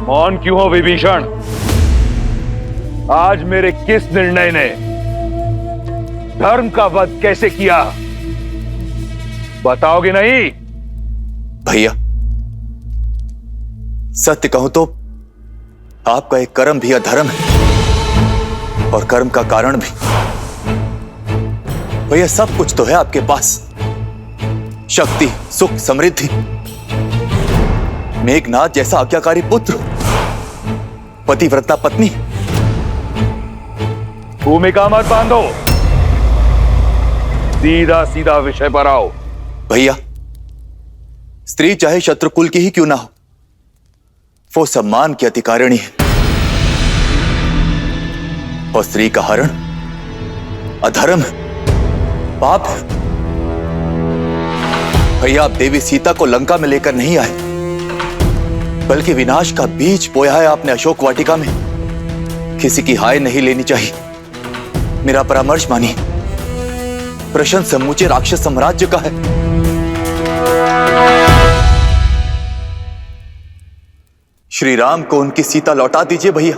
कौन क्यों हो विभीषण? आज मेरे किस निर्णय ने धर्म का वध कैसे किया, बताओगे नहीं? भैया, सत्य कहूं तो आपका एक कर्म भी अधर्म है और कर्म का कारण भी। भैया, सब कुछ तो है आपके पास, शक्ति, सुख, समृद्धि, मेघनाथ जैसा आज्ञाकारी पुत्र, पतिव्रता पत्नी। भूमिका मत बांधो, सीधा सीधा विषय पर आओ। भैया, स्त्री चाहे शत्रुकुल की ही क्यों ना हो, वो सम्मान की अधिकारिणी है और स्त्री का हरण अधर्म है, पाप है। भैया, आप देवी सीता को लंका में लेकर नहीं आए, बल्कि विनाश का बीज बोया है आपने अशोक वाटिका में। किसी की हाय नहीं लेनी चाहिए, मेरा परामर्श मानिए। प्रश्न समूचे राक्षस साम्राज्य का है। श्री राम को उनकी सीता लौटा दीजिए भैया।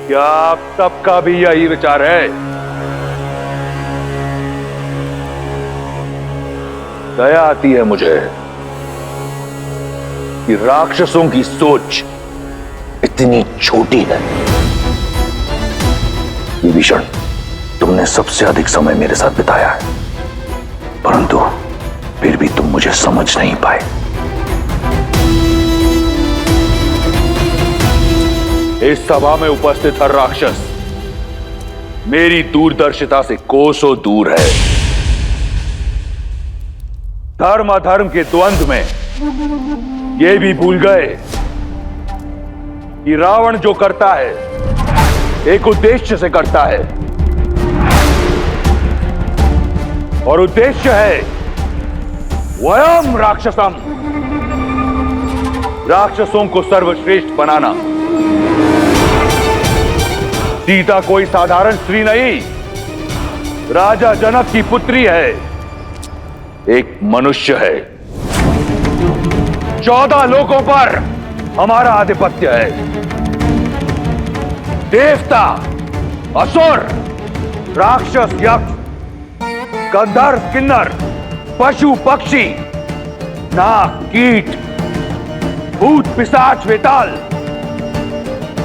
क्या आप सबका भी यही विचार है? दया आती है मुझे कि राक्षसों की सोच इतनी छोटी है। विभीषण, तुमने सबसे अधिक समय मेरे साथ बिताया है, परंतु फिर भी तुम मुझे समझ नहीं पाए। इस सभा में उपस्थित हर राक्षस मेरी दूरदर्शिता से कोसों दूर है। धर्म अधर्म के द्वंद्व में ये भी भूल गए कि रावण जो करता है एक उद्देश्य से करता है, और उद्देश्य है वयम राक्षसम, राक्षसों को सर्वश्रेष्ठ बनाना। सीता कोई साधारण स्त्री नहीं, राजा जनक की पुत्री है, एक मनुष्य है। 14 लोकों पर हमारा आधिपत्य है। देवता, असुर, राक्षस, यक्ष, गंधर्व, किन्नर, पशु, पक्षी, नाग, कीट, भूत, पिशाच, वेताल,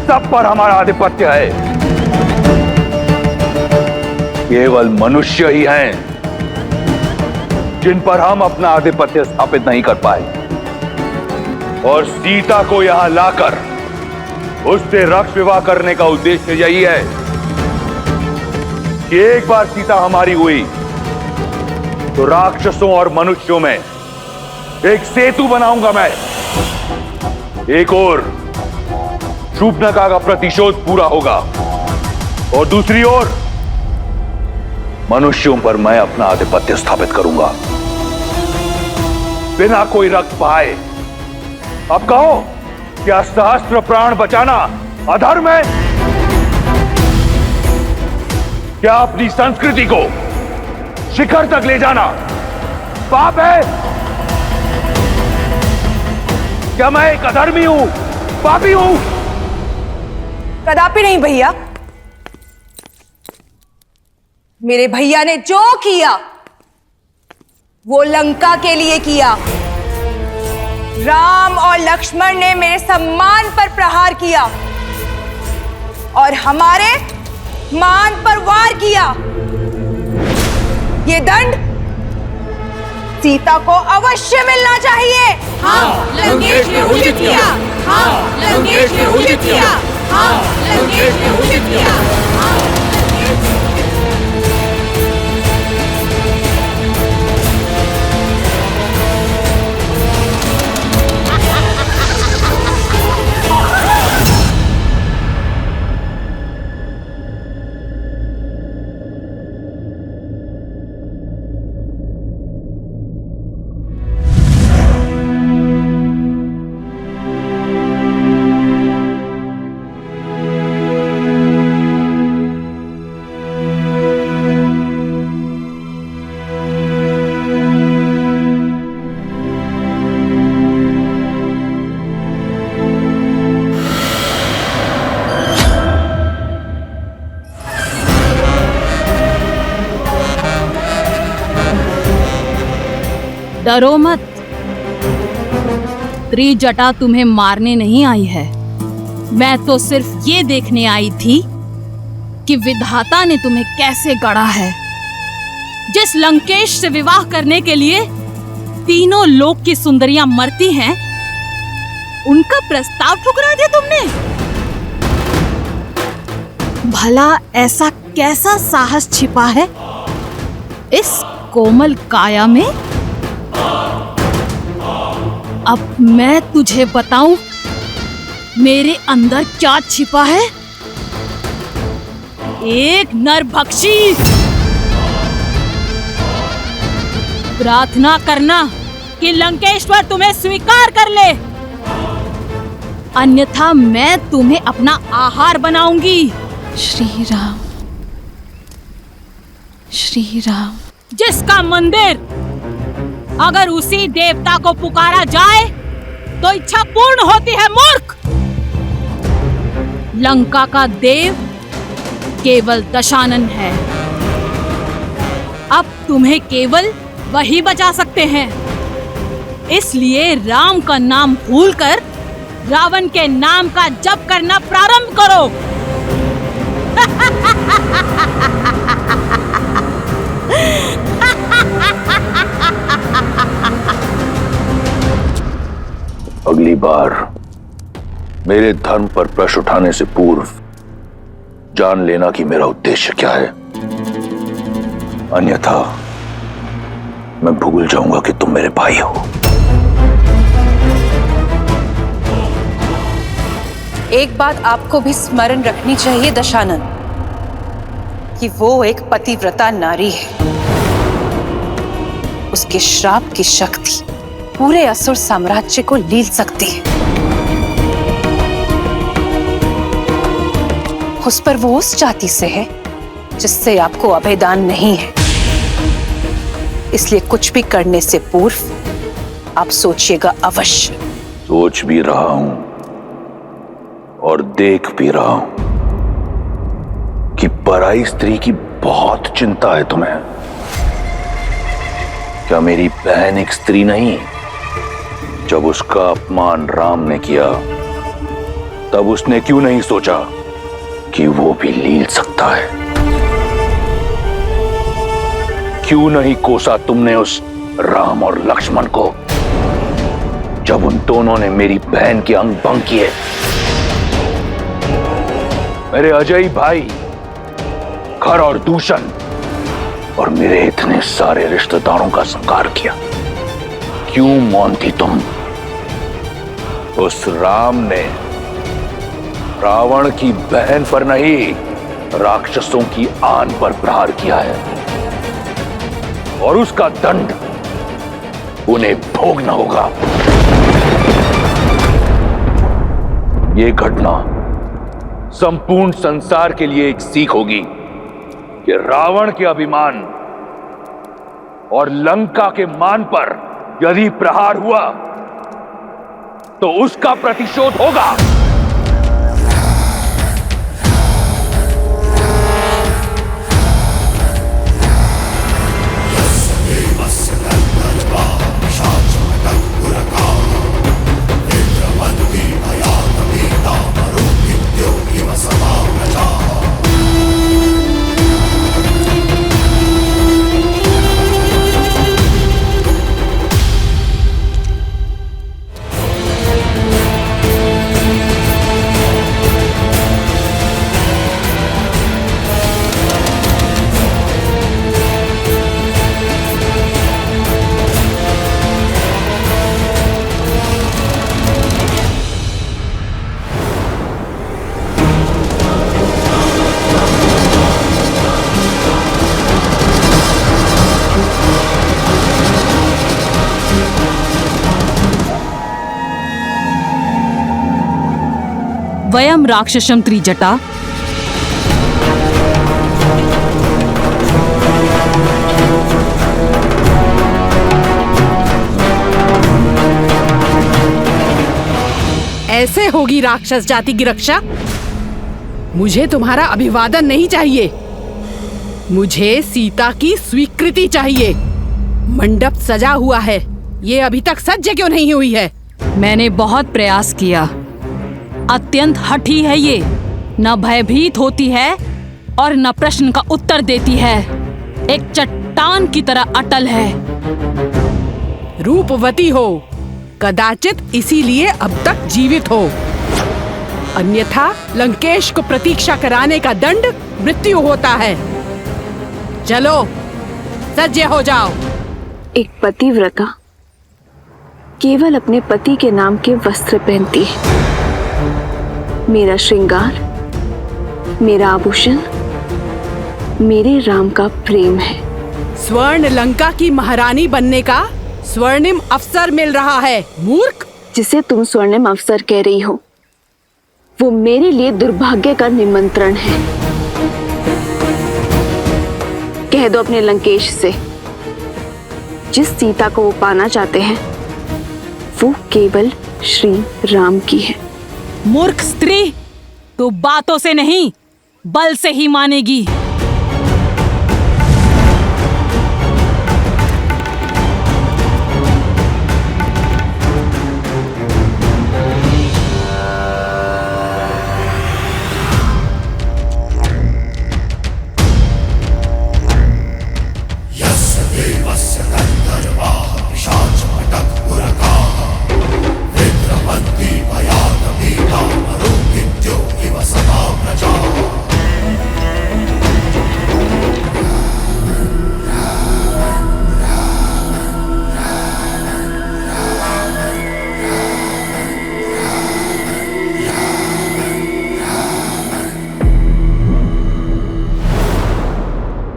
सब पर हमारा आधिपत्य है। केवल मनुष्य ही हैं जिन पर हम अपना आधिपत्य स्थापित नहीं कर पाए, और सीता को यहां लाकर उससे रक्त विवाह करने का उद्देश्य यही है कि एक बार सीता हमारी हुई तो राक्षसों और मनुष्यों में एक सेतु बनाऊंगा मैं। एक ओर शूर्पणखा का प्रतिशोध पूरा होगा और दूसरी ओर मनुष्यों पर मैं अपना आधिपत्य स्थापित करूंगा, बिना कोई रक्त बहाए। अब कहो, क्या सहस्त्र प्राण बचाना अधर्म है? क्या अपनी संस्कृति को शिखर तक ले जाना पाप है? क्या मैं एक अधर्मी हूं, पापी हूं? कदापि नहीं भैया। मेरे भैया ने जो किया वो लंका के लिए किया। राम और लक्ष्मण ने मेरे सम्मान पर प्रहार किया और हमारे मान पर वार किया। ये दंड सीता को अवश्य मिलना चाहिए। हाँ, लंकेश ने उचित किया। हाँ, लंकेश ने उचित किया। हाँ, लंकेश ने उचित किया। डरो मत, त्रिजटा तुम्हें मारने नहीं आई है। मैं तो सिर्फ ये देखने आई थी कि विधाता ने तुम्हें कैसे गढ़ा है। जिस लंकेश से विवाह करने के लिए तीनों लोक की सुंदरियां मरती हैं, उनका प्रस्ताव ठुकरा दिया तुमने। भला ऐसा कैसा साहस छिपा है इस कोमल काया में? अब मैं तुझे बताऊं मेरे अंदर क्या छिपा है। एक नरभक्षी। प्रार्थना करना कि लंकेश्वर तुम्हें स्वीकार कर ले, अन्यथा मैं तुम्हें अपना आहार बनाऊंगी। श्री राम, श्री राम। जिसका मंदिर अगर उसी देवता को पुकारा जाए तो इच्छा पूर्ण होती है, मूर्ख। लंका का देव केवल दशानन है। अब तुम्हें केवल वही बचा सकते हैं। इसलिए राम का नाम भूलकर रावण के नाम का जप करना प्रारंभ करो। अगली बार मेरे धर्म पर प्रश्न उठाने से पूर्व जान लेना कि मेरा उद्देश्य क्या है, अन्यथा मैं भूल जाऊंगा कि तुम मेरे भाई हो। एक बात आपको भी स्मरण रखनी चाहिए दशानन, कि वो एक पतिव्रता नारी है। उसके श्राप की शक्ति पूरे असुर साम्राज्य को लील सकती है। उस पर वो उस जाति से है जिससे आपको अभेदान नहीं है। इसलिए कुछ भी करने से पूर्व आप सोचिएगा अवश्य। सोच भी रहा हूं और देख भी रहा हूं कि पराई स्त्री की बहुत चिंता है तुम्हें। क्या मेरी बहन एक स्त्री नहीं? जब उसका अपमान राम ने किया तब उसने क्यों नहीं सोचा कि वो भी लील सकता है? क्यों नहीं कोसा तुमने उस राम और लक्ष्मण को जब उन दोनों ने मेरी बहन के अंग भंग किए? मेरे अजय भाई खर और दूषण और मेरे इतने सारे रिश्तेदारों का संहार किया। क्यों मौन थी तुम? उस राम ने रावण की बहन पर नहीं, राक्षसों की आन पर प्रहार किया है और उसका दंड उन्हें भोगना होगा। यह घटना संपूर्ण संसार के लिए एक सीख होगी कि रावण के अभिमान और लंका के मान पर यदि प्रहार हुआ तो उसका प्रतिशोध होगा। वयम राक्षसम त्रिजटा। ऐसे होगी राक्षस जाति की रक्षा? मुझे तुम्हारा अभिवादन नहीं चाहिए, मुझे सीता की स्वीकृति चाहिए। मंडप सजा हुआ है, ये अभी तक सज्ज क्यों नहीं हुई है? मैंने बहुत प्रयास किया। अत्यंत हठी है ये, न भयभीत होती है और न प्रश्न का उत्तर देती है। एक चट्टान की तरह अटल है। रूपवती हो, कदाचित इसीलिए अब तक जीवित हो, अन्यथा लंकेश को प्रतीक्षा कराने का दंड मृत्यु होता है। चलो सज्ज हो जाओ। एक पतिव्रता केवल अपने पति के नाम के वस्त्र पहनती है। मेरा श्रृंगार, मेरा आभूषण, मेरे राम का प्रेम है। स्वर्ण लंका की महारानी बनने का स्वर्णिम अवसर मिल रहा है, मूर्ख। जिसे तुम स्वर्णिम अवसर कह रही हो, वो मेरे लिए दुर्भाग्य का निमंत्रण है। कह दो अपने लंकेश से, जिस सीता को वो पाना चाहते हैं वो केवल श्री राम की है। मूर्ख स्त्री, तू बातों से नहीं बल से ही मानेगी।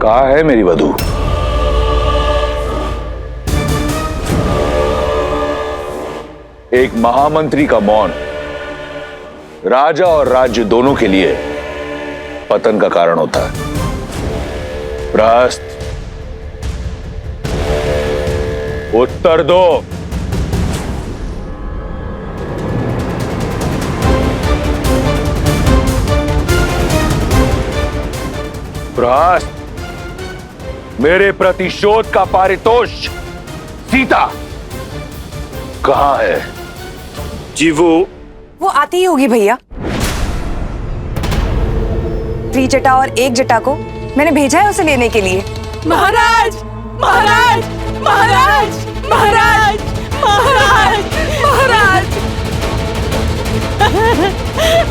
कहाँ है मेरी वधू? एक महामंत्री का मौन राजा और राज्य दोनों के लिए पतन का कारण होता है। प्रहस्त, उत्तर दो। प्रहस्त, मेरे प्रतिशोध का पारितोष सीता कहां है? जी वो आती ही होगी भैया। त्रिजटा और एक जटा को मैंने भेजा है उसे लेने के लिए। महाराज, महाराज, महाराज, महाराज, महाराज, महाराज,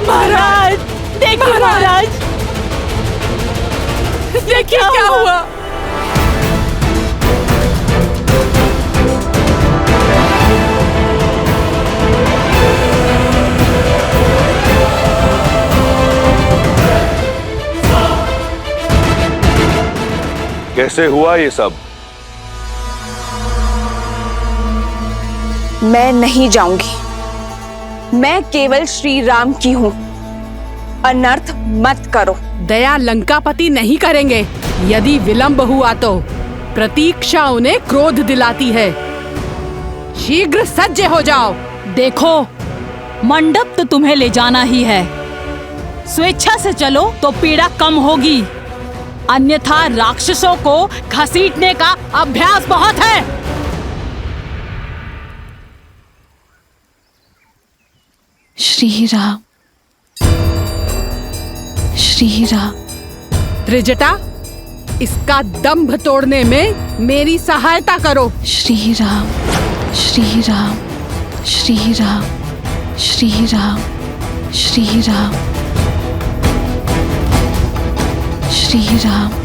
महाराज, देखिए महाराज, देखिए क्या हुआ। कैसे हुआ ये सब? मैं नहीं जाऊंगी, मैं केवल श्री राम की हूं। अनर्थ मत करो। दया लंकापति नहीं करेंगे। यदि विलंब हुआ तो प्रतीक्षा उन्हें क्रोध दिलाती है। शीघ्र सज्ज हो जाओ। देखो, मंडप तो तुम्हें ले जाना ही है। स्वेच्छा से चलो तो पीड़ा कम होगी, अन्यथा राक्षसों को घसीटने का अभ्यास बहुत है। श्री राम, श्री राम। त्रिजटा, इसका दंभ तोड़ने में मेरी सहायता करो। श्री राम, श्री राम, श्री राम, श्री राम, श्री राम, श्री राम।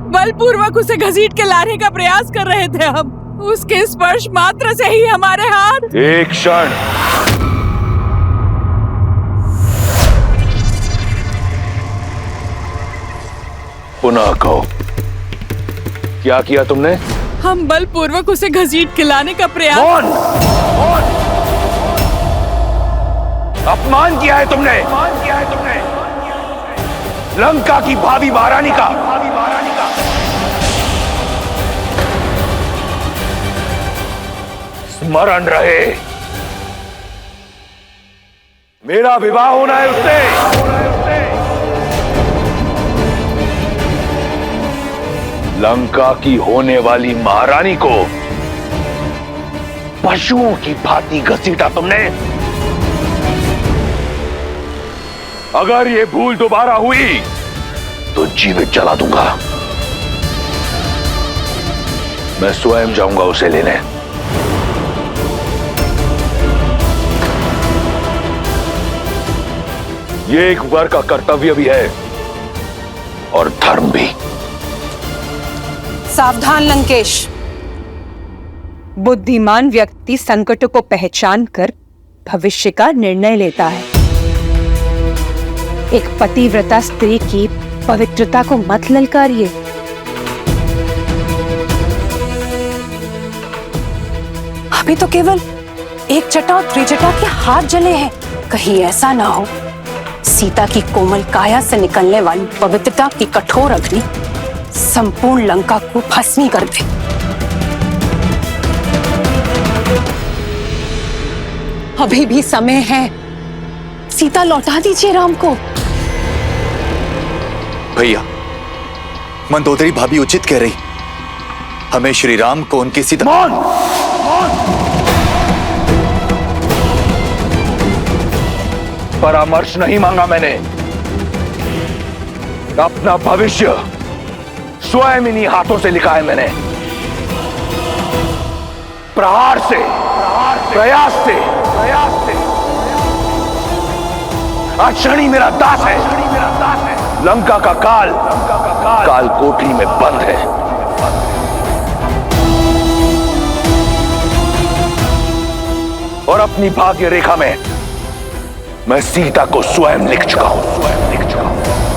बलपूर्वक उसे घसीट के लाने का प्रयास कर रहे थे हम। उसके स्पर्श मात्र से ही हमारे हाथ। एक क्षण। पुनः कहो, क्या किया तुमने? हम बलपूर्वक उसे घसीट के लाने का प्रयास। कौन? अपमान किया है तुमने। लंका की भावी महारानी का। स्मरण रहे, मेरा विवाह होना है उससे। लंका की होने वाली महारानी को पशुओं की भांति घसीटा तुमने। अगर ये भूल दोबारा हुई तो जीवित जला दूंगा। मैं स्वयं जाऊंगा उसे लेने। ये एक वर का कर्तव्य भी है और धर्म भी। सावधान लंकेश। बुद्धिमान व्यक्ति संकटों को पहचान कर भविष्य का निर्णय लेता है। एक पतिव्रता स्त्री की पवित्रता को मत ललकारिए। अभी तो केवल एक जटा और त्रिजटा के हाथ जले हैं। कहीं ऐसा ना हो सीता की कोमल काया से निकलने वाली पवित्रता की कठोर अग्नि संपूर्ण लंका को भस्मी कर दे। अभी भी समय है, सीता लौटा दीजिए राम को। भैया, मंदोदरी भाभी उचित कह रही। हमें श्री राम को उनकी सीता। मौन! परामर्श नहीं मांगा मैंने। अपना भविष्य स्वयं इन्हीं हाथों से लिखा है मैंने। प्रहार से, प्रयास से। आज क्षणी मेरा दास है। लंका का काल कोठरी में बंद है। और अपनी भाग्य रेखा में मैं सीता को स्वयं लिख चुका हूं।